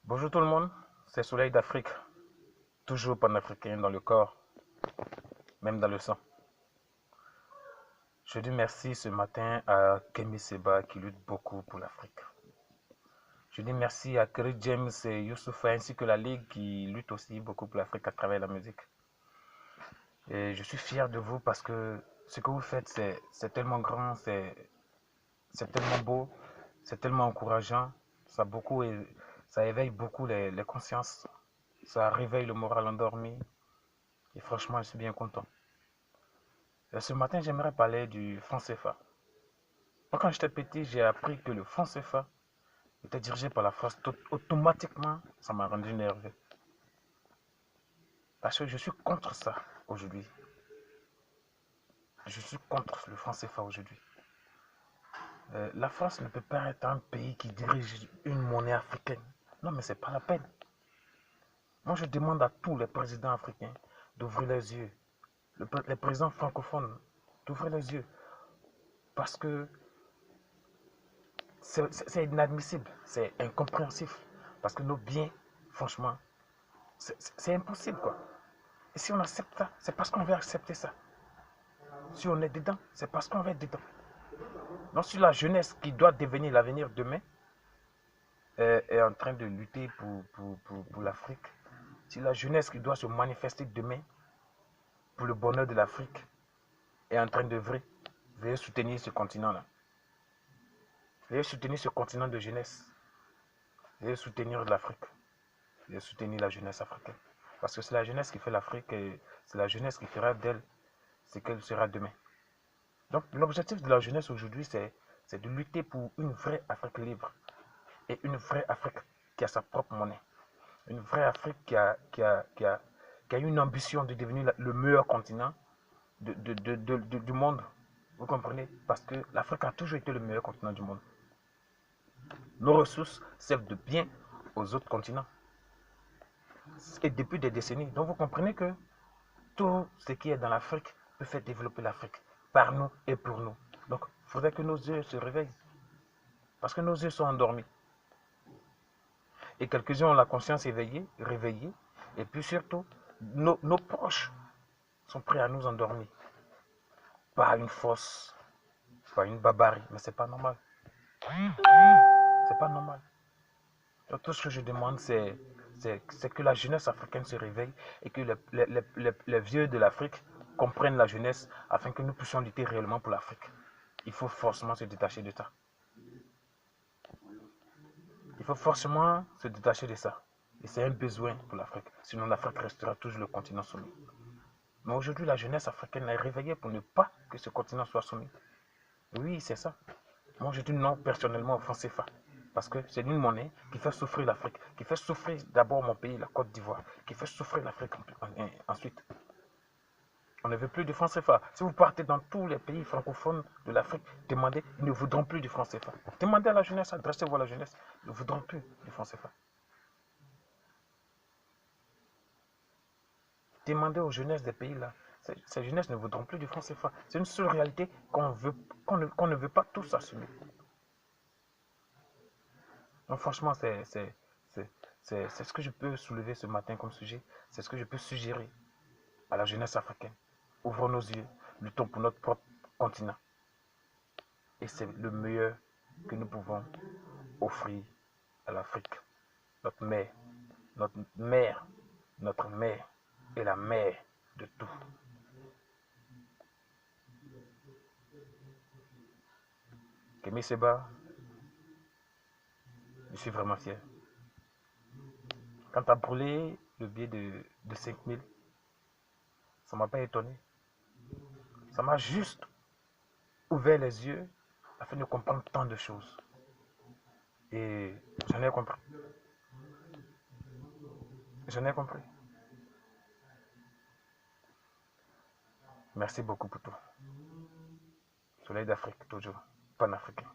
Bonjour tout le monde, c'est Soleil d'Afrique, toujours panafricain dans le corps, même dans le sang. Je dis merci ce matin à Kemi Seba qui lutte beaucoup pour l'Afrique. Je dis merci à Kerry James et Youssoufa ainsi que la Ligue qui lutte aussi beaucoup pour l'Afrique à travers la musique. Et je suis fier de vous parce que ce que vous faites, c'est tellement grand, c'est tellement beau, c'est tellement encourageant, ça éveille beaucoup les consciences, ça réveille le moral endormi. Et franchement, je suis bien content. Ce matin, j'aimerais parler du franc CFA. Moi, quand j'étais petit, j'ai appris que le franc CFA était dirigé par la France. Automatiquement, ça m'a rendu nerveux. Parce que je suis contre ça aujourd'hui. Je suis contre le franc CFA aujourd'hui. La France ne peut pas être un pays qui dirige une monnaie africaine. Non, mais c'est pas la peine. Moi, je demande à tous les présidents africains d'ouvrir les yeux. Les présidents francophones d'ouvrir les yeux. Parce que c'est inadmissible, c'est incompréhensif. Parce que nos biens, franchement, c'est impossible, quoi. Et si on accepte ça, c'est parce qu'on veut accepter ça. Si on est dedans, c'est parce qu'on veut être dedans. Non, si la jeunesse qui doit devenir l'avenir demain est en train de lutter pour l'Afrique, si la jeunesse qui doit se manifester demain pour le bonheur de l'Afrique est en train d'œuvrer, veuillez soutenir ce continent-là. Veuillez soutenir ce continent de jeunesse. Veuillez soutenir l'Afrique. Veuillez soutenir la jeunesse africaine. Parce que c'est la jeunesse qui fait l'Afrique et c'est la jeunesse qui fera d'elle ce qu'elle sera demain. Donc l'objectif de la jeunesse aujourd'hui, c'est de lutter pour une vraie Afrique libre et une vraie Afrique qui a sa propre monnaie. Une vraie Afrique qui a une ambition de devenir le meilleur continent du monde. Vous comprenez? Parce que l'Afrique a toujours été le meilleur continent du monde. Nos ressources servent de bien aux autres continents. Et depuis des décennies. Donc vous comprenez que tout ce qui est dans l'Afrique peut faire développer l'Afrique par nous et pour nous. Donc il faudrait que nos yeux se réveillent. Parce que nos yeux sont endormis. Et quelques-uns ont la conscience éveillée, réveillée. Et puis surtout, nos proches sont prêts à nous endormir. Pas une force, pas une barbarie. Mais c'est pas normal. C'est pas normal. Donc tout ce que je demande, c'est que la jeunesse africaine se réveille et que les vieux de l'Afrique comprennent la jeunesse afin que nous puissions lutter réellement pour l'Afrique. Il faut forcément se détacher de ça. Il faut forcément se détacher de ça. Et c'est un besoin pour l'Afrique. Sinon, l'Afrique restera toujours le continent soumis. Mais aujourd'hui, la jeunesse africaine est réveillée pour ne pas que ce continent soit soumis. Oui, c'est ça. Moi, je dis non personnellement au franc CFA. Parce que c'est une monnaie qui fait souffrir l'Afrique, qui fait souffrir d'abord mon pays, la Côte d'Ivoire, qui fait souffrir l'Afrique ensuite. On ne veut plus du franc CFA. Si vous partez dans tous les pays francophones de l'Afrique, demandez, ils ne voudront plus du franc CFA. Demandez à la jeunesse, adressez-vous à la jeunesse, ils ne voudront plus du franc CFA. Demandez aux jeunesses des pays là. Ces jeunesses ne voudront plus du franc CFA. C'est une seule réalité qu'on ne veut pas tous assumer. Donc franchement, c'est ce que je peux soulever ce matin comme sujet. C'est ce que je peux suggérer à la jeunesse africaine. Ouvrons nos yeux, luttons pour notre propre continent. Et c'est le meilleur que nous pouvons offrir à l'Afrique. Notre mère, notre mère, notre mère est la mère de tout. Kemi Seba, je suis vraiment fier. Quand tu as brûlé le billet de 5000, ça ne m'a pas étonné. Ça m'a juste ouvert les yeux afin de comprendre tant de choses. Et j'en ai compris. J'en ai compris. Merci beaucoup pour tout. Soleil d'Afrique, toujours. Panafricain.